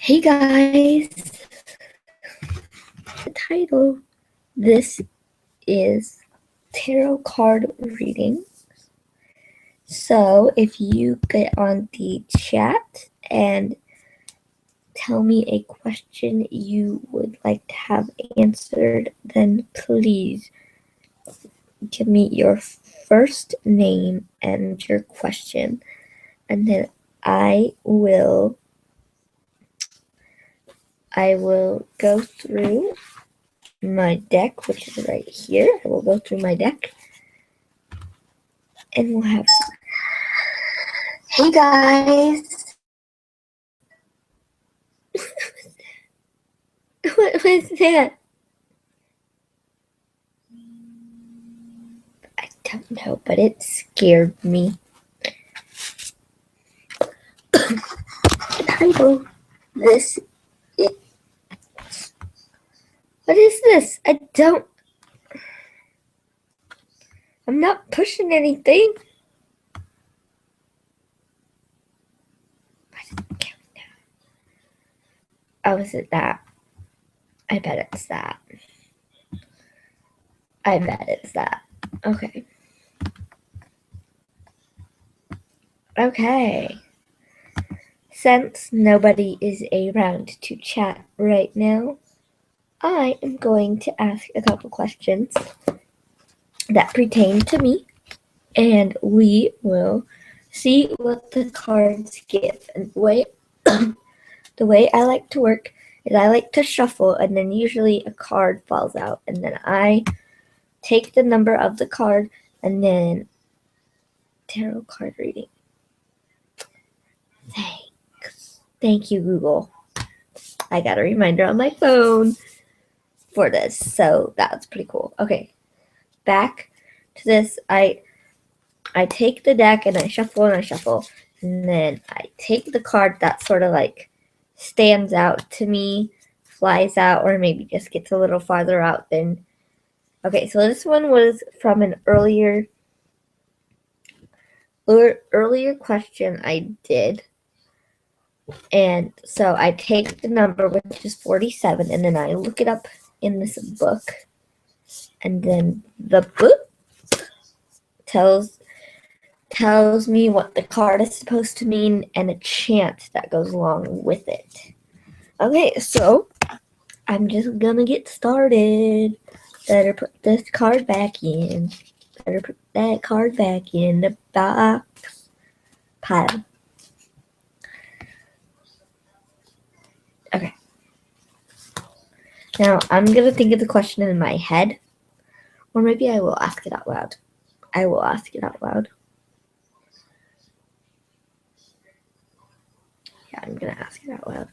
Hey guys, the title, this is tarot card reading. So if you get on the chat and tell me a question you would like to have answered, then please give me your first name and your question, and then I will go through my deck, which is right here. I will go through my deck and we'll have some. Hey guys. What was that? I don't know, but it scared me. The title. This is. What is this? I'm not pushing anything. Oh, is it that? I bet it's that. I bet it's that. Okay. Okay. Since nobody is around to chat right now, I am going to ask a couple questions that pertain to me, and we will see what the cards give. And the way I like to work is I like to shuffle, and then usually a card falls out, and then I take the number of the card, and then tarot card reading. Thanks. Thank you, Google. I got a reminder on my phone for this, so that's pretty cool. Okay, back to this. I take the deck and I shuffle, and then I take the card that sort of like stands out to me, flies out, or maybe just gets a little farther out than. Okay, so this one was from an earlier question I did. And so I take the number, which is 47, and then I look it up in this book. And then the book tells me what the card is supposed to mean and a chant that goes along with it. Okay, so I'm just gonna get started. Better put this card back in. Better put that card back in the box pile. Okay. Now I'm gonna think of the question in my head, or maybe I will ask it out loud. I will ask it out loud. Yeah, I'm gonna ask it out loud.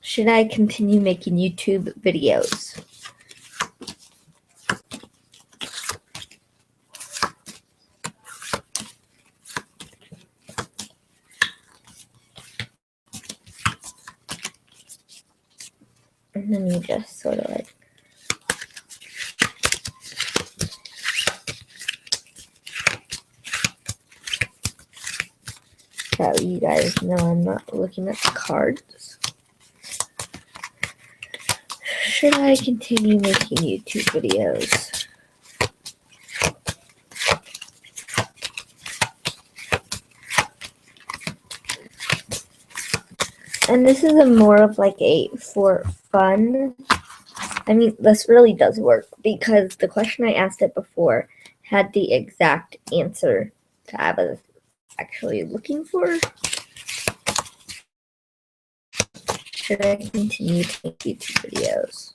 Should I continue making YouTube videos? And then you just sort of like. So you guys know I'm not looking at the cards. Should I continue making YouTube videos? And this is a more of like a for fun. I mean, this really does work because the question I asked it before had the exact answer that I was actually looking for. Should I continue to make YouTube videos?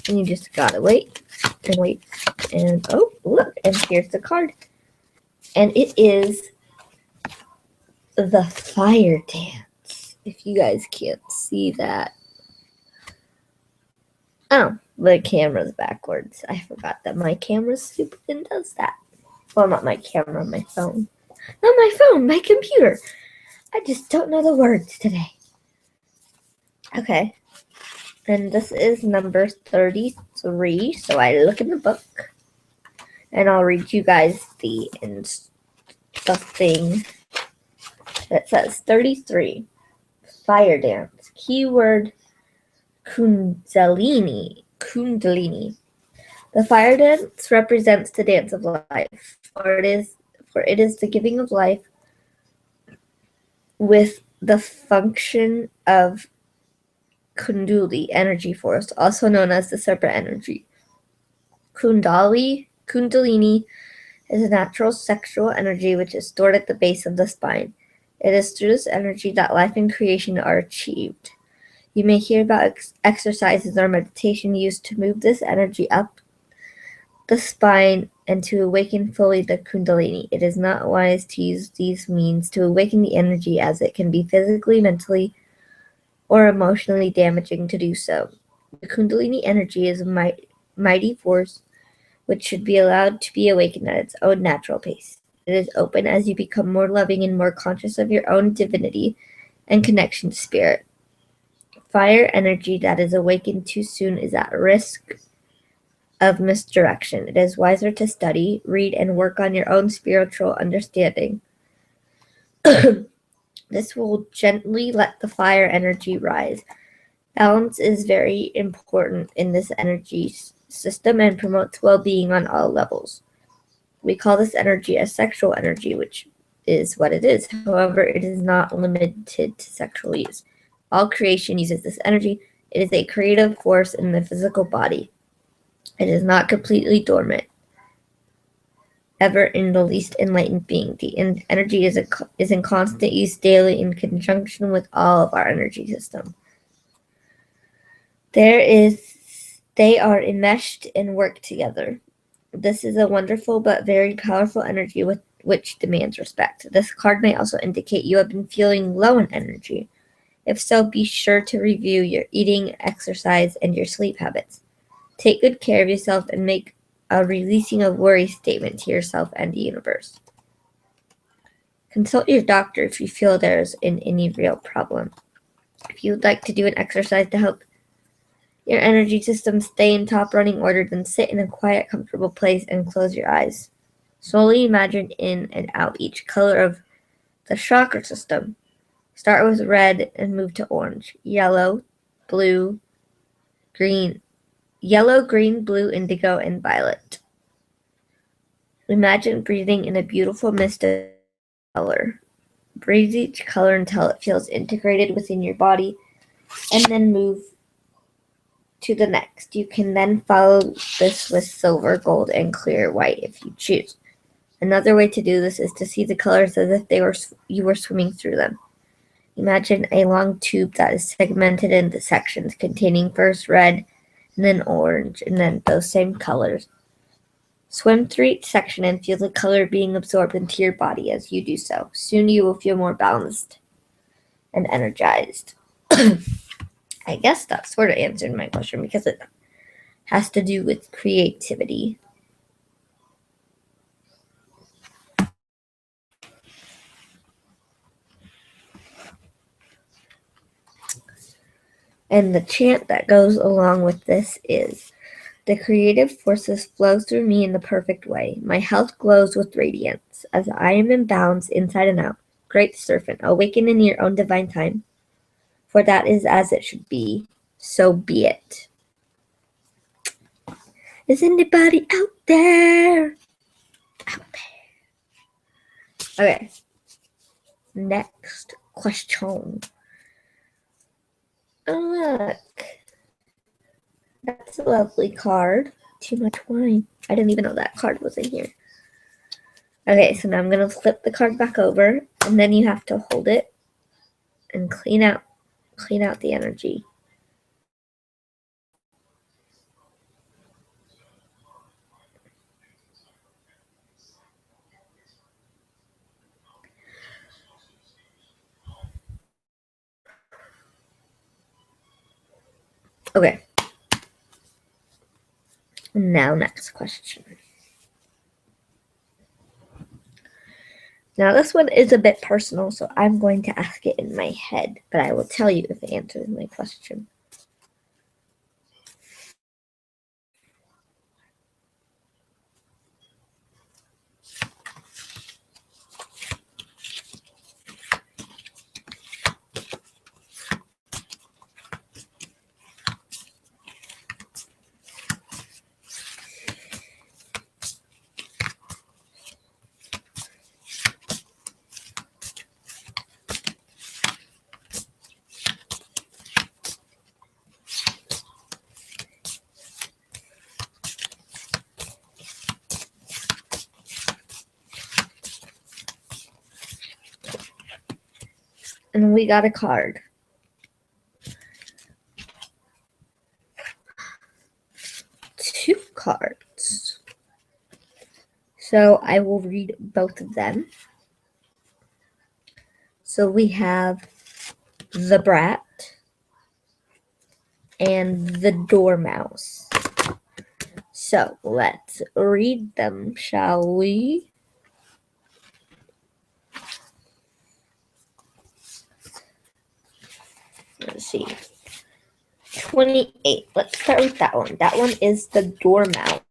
And you just gotta wait and wait. And oh, look, and here's the card. And it is the fire dance. If you guys can't see that. Oh, the camera's backwards. I forgot that my camera's stupid and does that. Well, not my camera, my phone. Not my phone, my computer. I just don't know the words today. Okay. And this is number 33. So I look in the book and I'll read you guys the thing that says 33. Fire dance. Keyword Kundalini. Kundalini. The fire dance represents the dance of life, for it is the giving of life with the function of Kundali energy force, also known as the serpent energy. Kundalini is a natural sexual energy which is stored at the base of the spine. It is through this energy that life and creation are achieved. You may hear about exercises or meditation used to move this energy up the spine and to awaken fully the Kundalini. It is not wise to use these means to awaken the energy, as it can be physically, mentally, or emotionally damaging to do so. The Kundalini energy is a mighty force which should be allowed to be awakened at its own natural pace. It is open as you become more loving and more conscious of your own divinity and connection to spirit. Fire energy that is awakened too soon is at risk of misdirection. It is wiser to study, read, and work on your own spiritual understanding. This will gently let the fire energy rise. Balance is very important in this energy system and promotes well-being on all levels. We call this energy a sexual energy, which is what it is. However, it is not limited to sexual use. All creation uses this energy. It is a creative force in the physical body. It is not completely dormant, ever in the least enlightened being. The energy is in constant use daily in conjunction with all of our energy system. They are enmeshed and work together. This is a wonderful but very powerful energy which demands respect. This card may also indicate you have been feeling low in energy. If so, be sure to review your eating, exercise, and your sleep habits. Take good care of yourself and make a releasing of worry statement to yourself and the universe. Consult your doctor if you feel there's any real problem. If you would like to do an exercise to help your energy system stay in top running order, then sit in a quiet, comfortable place and close your eyes. Slowly imagine in and out each color of the chakra system. Start with red and move to orange, yellow, blue, green, blue, indigo, and violet. Imagine breathing in a beautiful mist of color. Breathe each color until it feels integrated within your body, and then move to the next. You can then follow this with silver, gold, and clear white if you choose. Another way to do this is to see the colors as if you were swimming through them. Imagine a long tube that is segmented into sections containing first red, and then orange, and then those same colors. Swim through each section and feel the color being absorbed into your body as you do so. Soon you will feel more balanced and energized. I guess that sort of answered my question because it has to do with creativity. And the chant that goes along with this is, the creative forces flow through me in the perfect way. My health glows with radiance as I am in balance inside and out. Great serpent, awaken in your own divine time, for that is as it should be. So be it. Is anybody out there? Out there. Okay. Next question. Oh, look. That's a lovely card. Too much wine. I didn't even know that card was in here. Okay, so now I'm going to flip the card back over, and then you have to hold it and clean out the energy. Okay. Now, next question. Now, this one is a bit personal, so I'm going to ask it in my head, but I will tell you if it answers my question. And we got a card. Two cards. So I will read both of them. So we have the Brat and the Dormouse. So let's read them, shall we? Let's see. 28. Let's start with that one. That one is the Dormouse.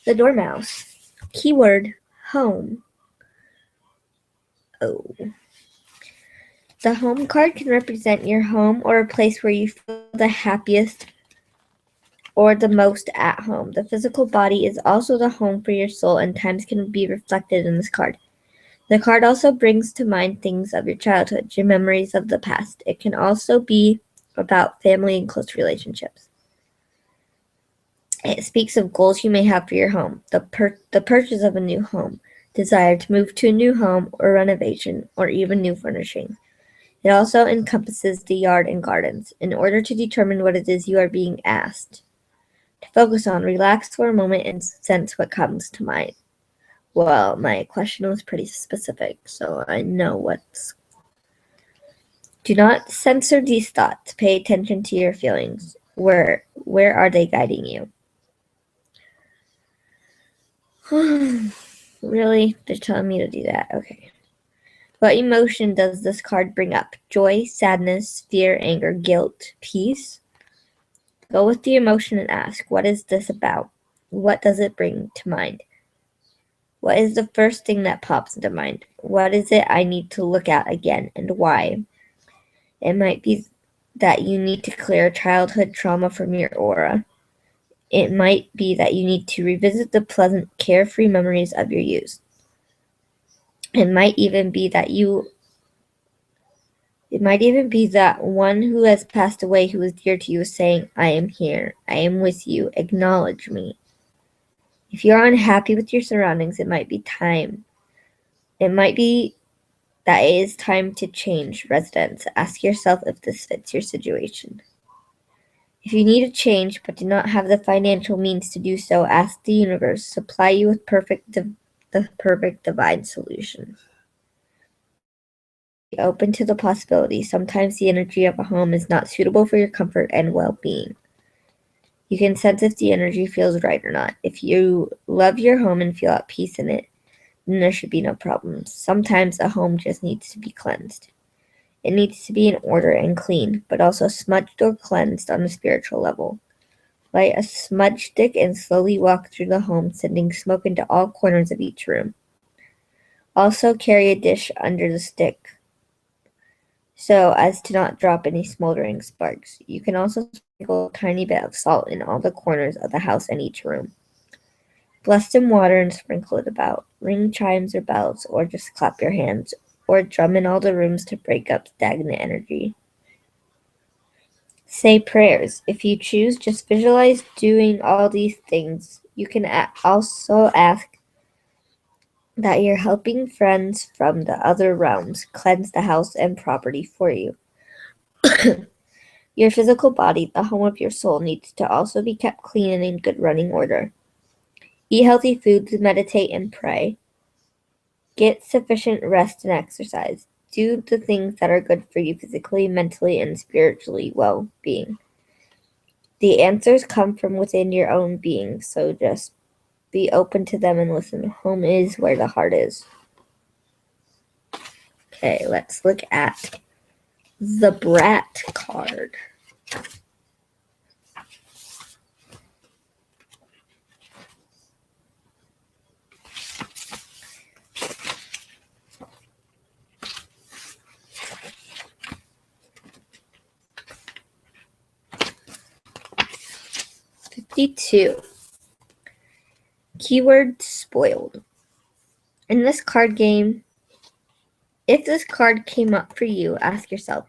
The Dormouse. Keyword, home. Oh. The home card can represent your home or a place where you feel the happiest or the most at home. The physical body is also the home for your soul, and times can be reflected in this card. The card also brings to mind things of your childhood, your memories of the past. It can also be about family and close relationships. It speaks of goals you may have for your home, the purchase of a new home, desire to move to a new home or renovation, or even new furnishing. It also encompasses the yard and gardens. In order to determine what it is you are being asked to focus on, relax for a moment and sense what comes to mind. Well, my question was pretty specific, so I know what's. Do not censor these thoughts. Pay attention to your feelings. Where are they guiding you? Really? They're telling me to do that. Okay. What emotion does this card bring up? Joy, sadness, fear, anger, guilt, peace? Go with the emotion and ask, what is this about? What does it bring to mind? What is the first thing that pops into mind? What is it I need to look at again, and why? It might be that you need to clear childhood trauma from your aura. It might be that you need to revisit the pleasant, carefree memories of your youth. It might even be that one who has passed away who is dear to you is saying, I am here. I am with you. Acknowledge me. If you're unhappy with your surroundings, it might be time. It might be that it is time to change residence. Ask yourself if this fits your situation. If you need a change but do not have the financial means to do so, ask the universe to supply you with the perfect divine solution. Be open to the possibility. Sometimes the energy of a home is not suitable for your comfort and well-being. You can sense if the energy feels right or not. If you love your home and feel at peace in it, then there should be no problems. Sometimes a home just needs to be cleansed. It needs to be in order and clean, but also smudged or cleansed on a spiritual level. Light a smudge stick and slowly walk through the home, sending smoke into all corners of each room. Also carry a dish under the stick so as to not drop any smoldering sparks. You can also sprinkle a tiny bit of salt in all the corners of the house and each room. Bless some water and sprinkle it about. Ring chimes or bells, or just clap your hands, or drum in all the rooms to break up stagnant energy. Say prayers. If you choose, just visualize doing all these things. You can also ask that you're helping friends from the other realms cleanse the house and property for you. Your physical body, the home of your soul, needs to also be kept clean and in good running order. Eat healthy foods, meditate, and pray. Get sufficient rest and exercise. Do the things that are good for you physically, mentally, and spiritually well-being. The answers come from within your own being, so just be open to them and listen. Home is where the heart is. Okay, let's look at the Brat card. $52. Keyword spoiled. In this card game, if this card came up for you, ask yourself,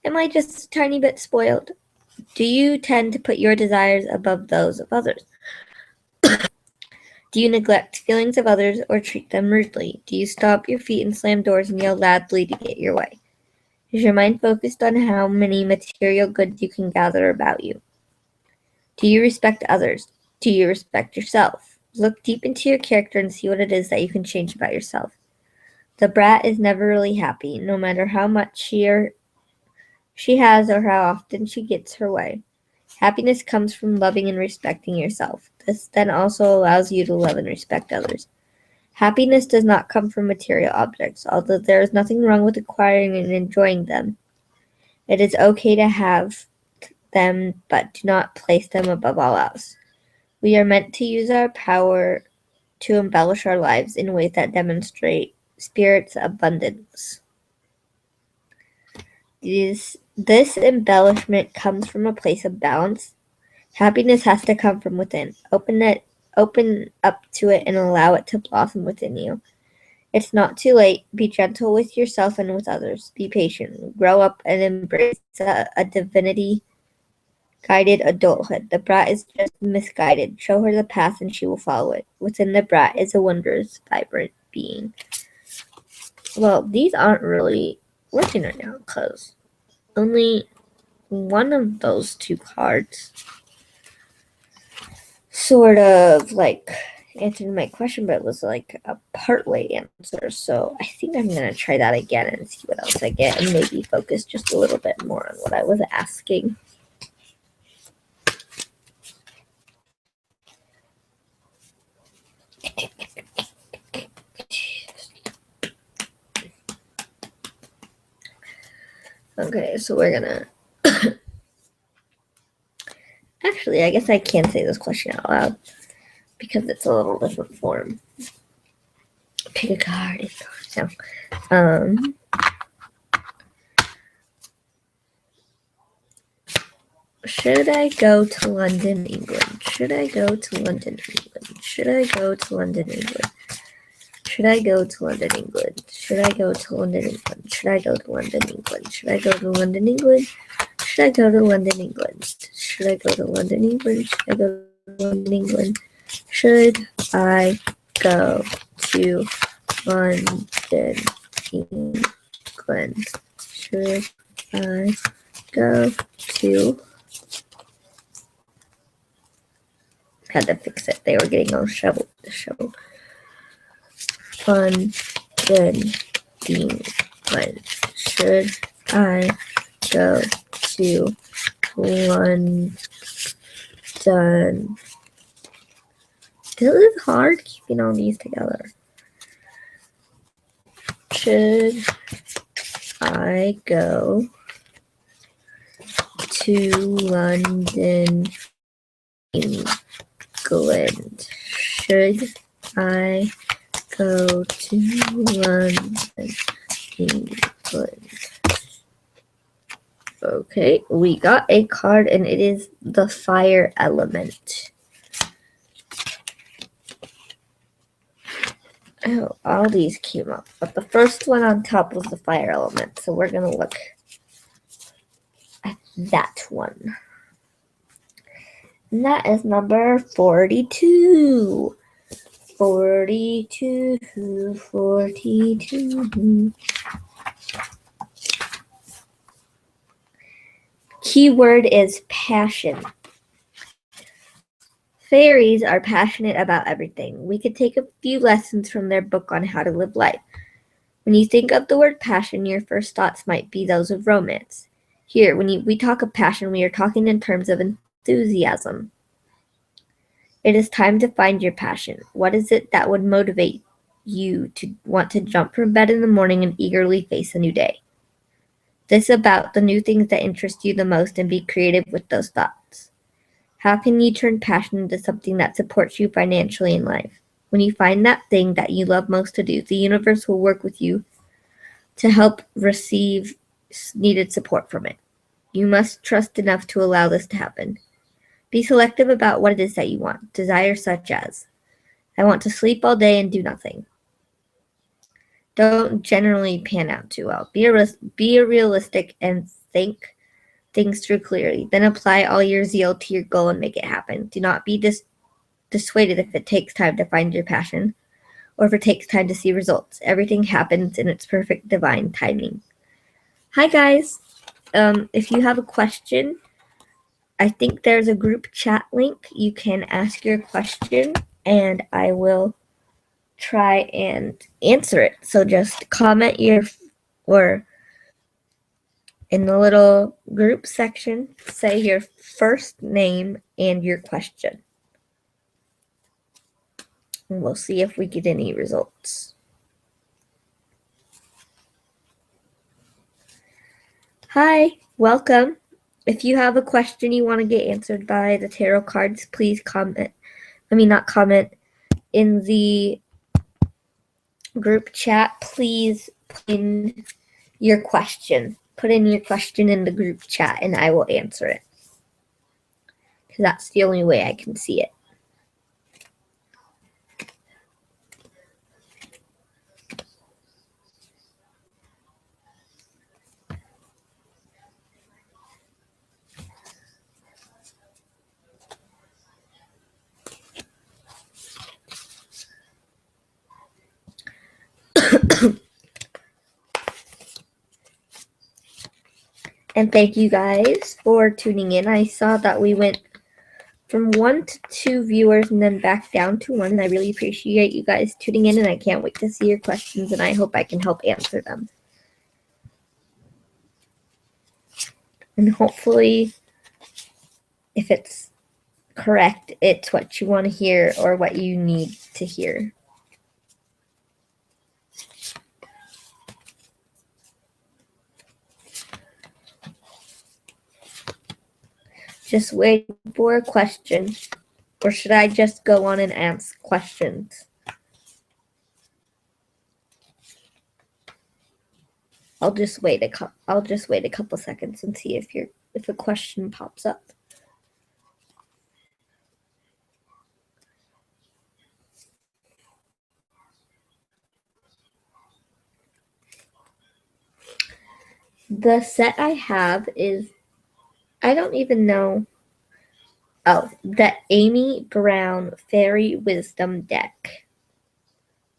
am I just a tiny bit spoiled? Do you tend to put your desires above those of others? Do you neglect feelings of others or treat them rudely? Do you stomp your feet and slam doors and yell loudly to get your way? Is your mind focused on how many material goods you can gather about you? Do you respect others? Do you respect yourself? Look deep into your character and see what it is that you can change about yourself. The brat is never really happy, no matter how much she has or how often she gets her way. Happiness comes from loving and respecting yourself. This then also allows you to love and respect others. Happiness does not come from material objects, although there is nothing wrong with acquiring and enjoying them. It is okay to have them, but do not place them above all else. We are meant to use our power to embellish our lives in ways that demonstrate Spirit's abundance. This embellishment comes from a place of balance. Happiness has to come from within. Open up to it and allow it to blossom within you. It's not too late. Be gentle with yourself and with others. Be patient. Grow up and embrace a divinity-guided adulthood. The brat is just misguided. Show her the path and she will follow it. Within the brat is a wondrous, vibrant being. Well, these aren't really working right now because only one of those two cards sort of like answered my question, but it was like a partway answer. So I think I'm going to try that again and see what else I get and maybe focus just a little bit more on what I was asking. Okay, so we're gonna actually, I guess I can say this question out loud because it's a little different form. Pick a card. So, should I go to London, England? Should I go to London, England? Should I go to London, England? Should I go to London, England? Should I go to London, England? Should I go to London, England? Should I go to London, England? Should I go to London, England? Should I go to London, England? Should I go to London, England? Should I go to London, England? Should I go to... Had to fix it. They were getting all shoveled. London, England. Should I go to London? This is hard keeping all these together. Should I go to London, England? Should I go to London, England? Okay, we got a card and it is the fire element. Oh, all these came up, but the first one on top was the fire element, so we're going to look at that one. And that is number 42. 42. Keyword is passion. Fairies are passionate about everything. We could take a few lessons from their book on how to live life. When you think of the word passion, your first thoughts might be those of romance. Here, when we talk of passion, we are talking in terms of enthusiasm. It is time to find your passion. What is it that would motivate you to want to jump from bed in the morning and eagerly face a new day? This is about the new things that interest you the most and be creative with those thoughts. How can you turn passion into something that supports you financially in life? When you find that thing that you love most to do, the universe will work with you to help receive needed support from it. You must trust enough to allow this to happen. Be selective about what it is that you want. Desires such as, I want to sleep all day and do nothing, don't generally pan out too well. Be realistic and think things through clearly. Then apply all your zeal to your goal and make it happen. Do not be dissuaded if it takes time to find your passion, or if it takes time to see results. Everything happens in its perfect divine timing. Hi guys. If you have a question, I think there's a group chat link. You can ask your question and I will try and answer it. So just comment or in the little group section, say your first name and your question. And we'll see if we get any results. Hi, welcome. If you have a question you want to get answered by the tarot cards, please not comment, in the group chat, please put in your question. Put in your question in the group chat and I will answer it. Because that's the only way I can see it. And thank you guys for tuning in. I saw that we went from 1 to 2 viewers and then back down to 1. And I really appreciate you guys tuning in and I can't wait to see your questions and I hope I can help answer them. And hopefully, if it's correct, it's what you want to hear or what you need to hear. Just wait for a question. Or should I just go on and ask questions? I'll just wait a couple seconds and see if a question pops up. The set I have is, I don't even know. Oh, the Amy Brown Fairy Wisdom deck.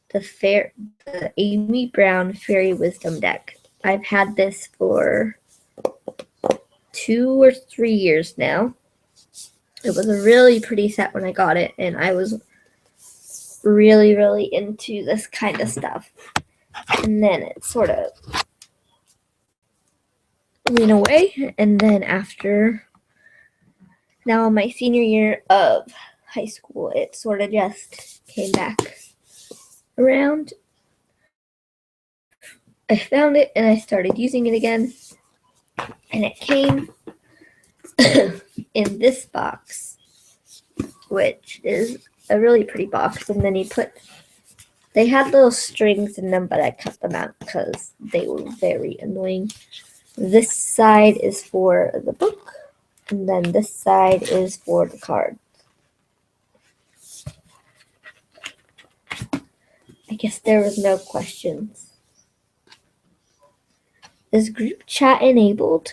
The Amy Brown Fairy Wisdom deck. I've had this for 2 or 3 years now. It was a really pretty set when I got it, and I was really, really into this kind of stuff. And then it sort of went away, and then after now my senior year of high school, it sort of just came back around. I found it and I started using it again, and it came in this box, which is a really pretty box. And then they had little strings in them, but I cut them out because they were very annoying. This side is for the book, and then this side is for the card. I guess there was no questions. Is group chat enabled?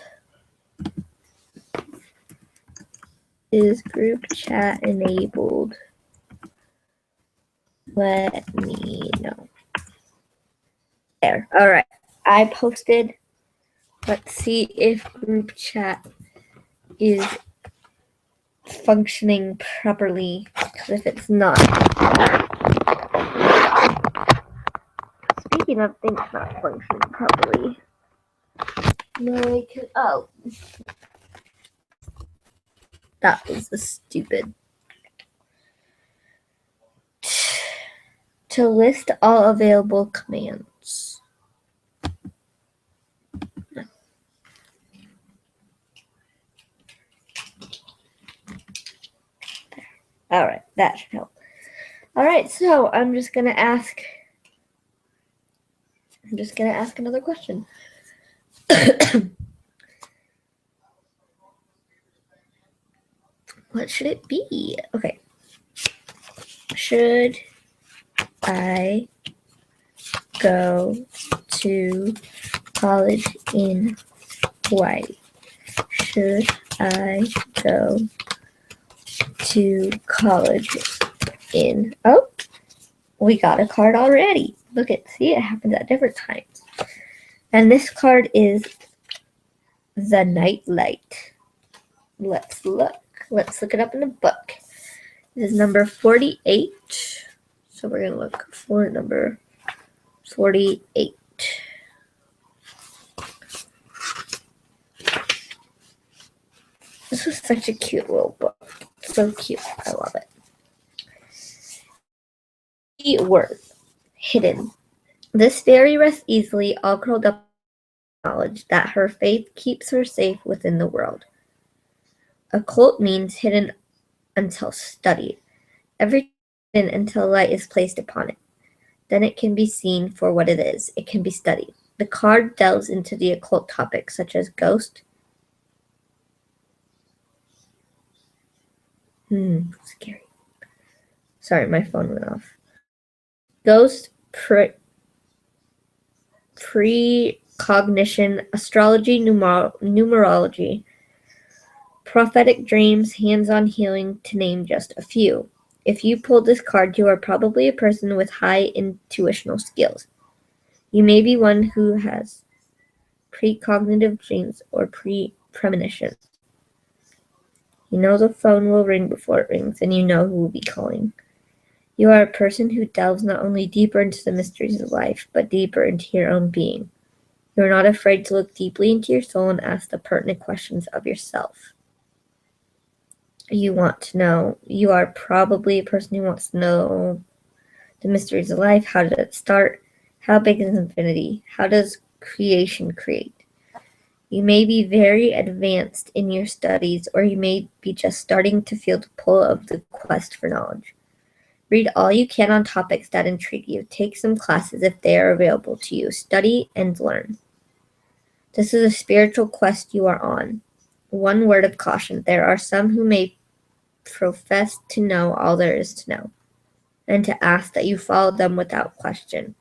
Is group chat enabled? Let me know. There. All right. I posted. Let's see if group chat is functioning properly. Because if it's not. Speaking of things not functioning properly. No, oh. That was stupid. To list all available commands. All right, that should help. All right, so I'm just gonna ask another question. What should it be? Okay. Should I go to college in Hawaii? Should I go to college in. Oh, we got a card already. See, it happens at different times. And this card is the Night Light. Let's look. Let's look it up in the book. This is number 48. So we're going to look for number 48. This was such a cute little book. So cute. I love it. Key word. Hidden. This fairy rests easily, all curled up in knowledge that her faith keeps her safe within the world. Occult means hidden until studied. Everything hidden until light is placed upon it. Then it can be seen for what it is. It can be studied. The card delves into the occult topics such as ghost. Scary. Sorry, my phone went off. Ghost, precognition, astrology, numerology, prophetic dreams, hands-on healing, to name just a few. If you pulled this card, you are probably a person with high intuitional skills. You may be one who has precognitive dreams or premonitions. You know the phone will ring before it rings, and you know who will be calling. You are a person who delves not only deeper into the mysteries of life, but deeper into your own being. You are not afraid to look deeply into your soul and ask the pertinent questions of yourself. You want to know. You are probably a person who wants to know the mysteries of life. How did it start? How big is infinity? How does creation create? You may be very advanced in your studies, or you may be just starting to feel the pull of the quest for knowledge. Read all you can on topics that intrigue you. Take some classes if they are available to you. Study and learn. This is a spiritual quest you are on. One word of caution. There are some who may profess to know all there is to know, and to ask that you follow them without question.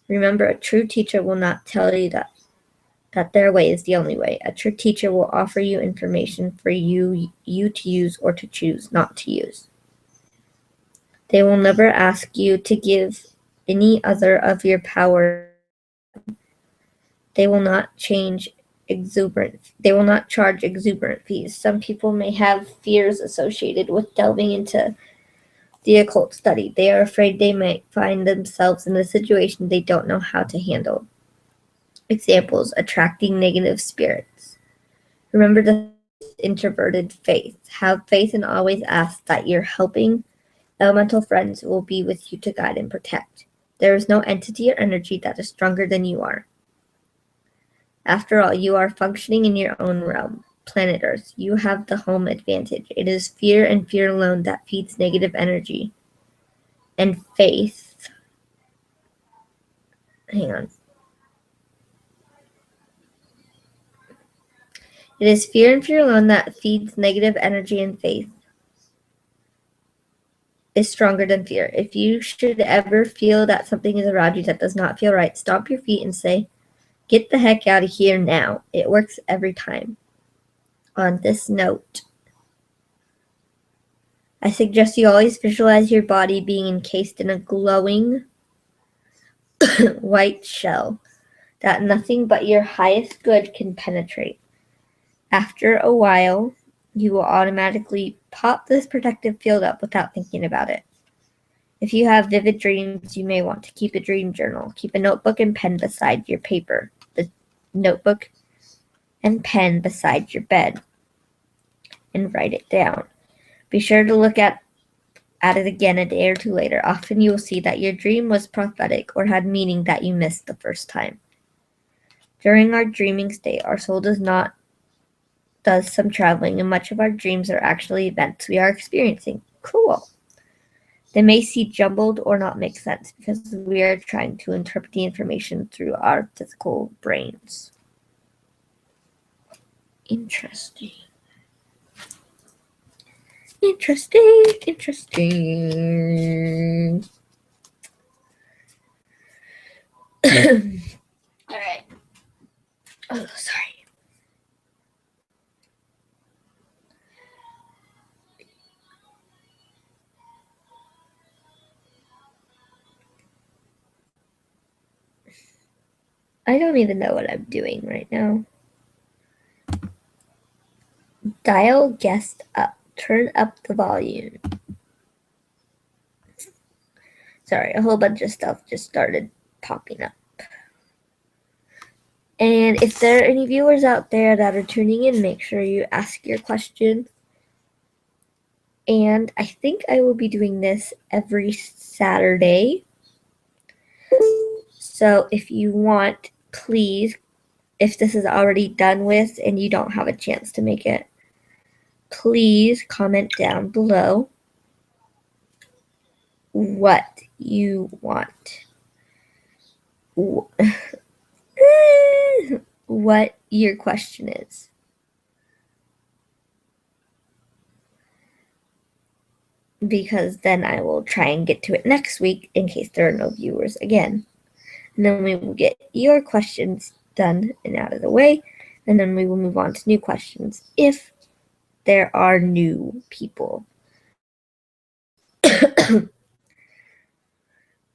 Remember, a true teacher will not tell you that their way is the only way. A true teacher will offer you information for you to use or to choose not to use. They will never ask you to give any other of your power. They will not charge exuberant fees. Some people may have fears associated with delving into the occult study. They are afraid they might find themselves in a situation they don't know how to handle. Examples: attracting negative spirits. Remember the introverted faith. Have faith and always ask that your helping elemental friends will be with you to guide and protect. There is no entity or energy that is stronger than you are. After all, you are functioning in your own realm, planet Earth. You have the home advantage. It is fear and fear alone that feeds negative energy. And faith. Hang on. It is fear and fear alone that feeds negative energy, and faith is stronger than fear. If you should ever feel that something is around you that does not feel right, stomp your feet and say, "Get the heck out of here now." It works every time. On this note, I suggest you always visualize your body being encased in a glowing white shell that nothing but your highest good can penetrate. After a while, you will automatically pop this protective field up without thinking about it. If you have vivid dreams, you may want to keep a dream journal. Keep a notebook and pen beside your paper. The notebook and pen beside your bed, and write it down. Be sure to look at it again a day or two later. Often you will see that your dream was prophetic or had meaning that you missed the first time. During our dreaming state, our soul does some traveling, and much of our dreams are actually events we are experiencing. Cool. They may seem jumbled or not make sense because we are trying to interpret the information through our physical brains. Interesting. All right. Oh, sorry. I don't even know what I'm doing right now. Dial guest up. Turn up the volume. Sorry, a whole bunch of stuff just started popping up. And if there are any viewers out there that are tuning in, make sure you ask your question. And I think I will be doing this every Saturday. So if you want, please, if this is already done with and you don't have a chance to make it, please comment down below what you want. What your question is. Because then I will try and get to it next week in case there are no viewers again. And then we will get your questions done and out of the way, and then we will move on to new questions if there are new people.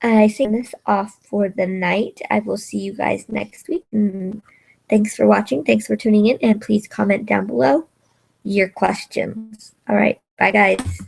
I sing this off for the night. I will see you guys next week. Thanks for watching. Thanks for tuning in. And please comment down below your questions. All right. Bye, guys.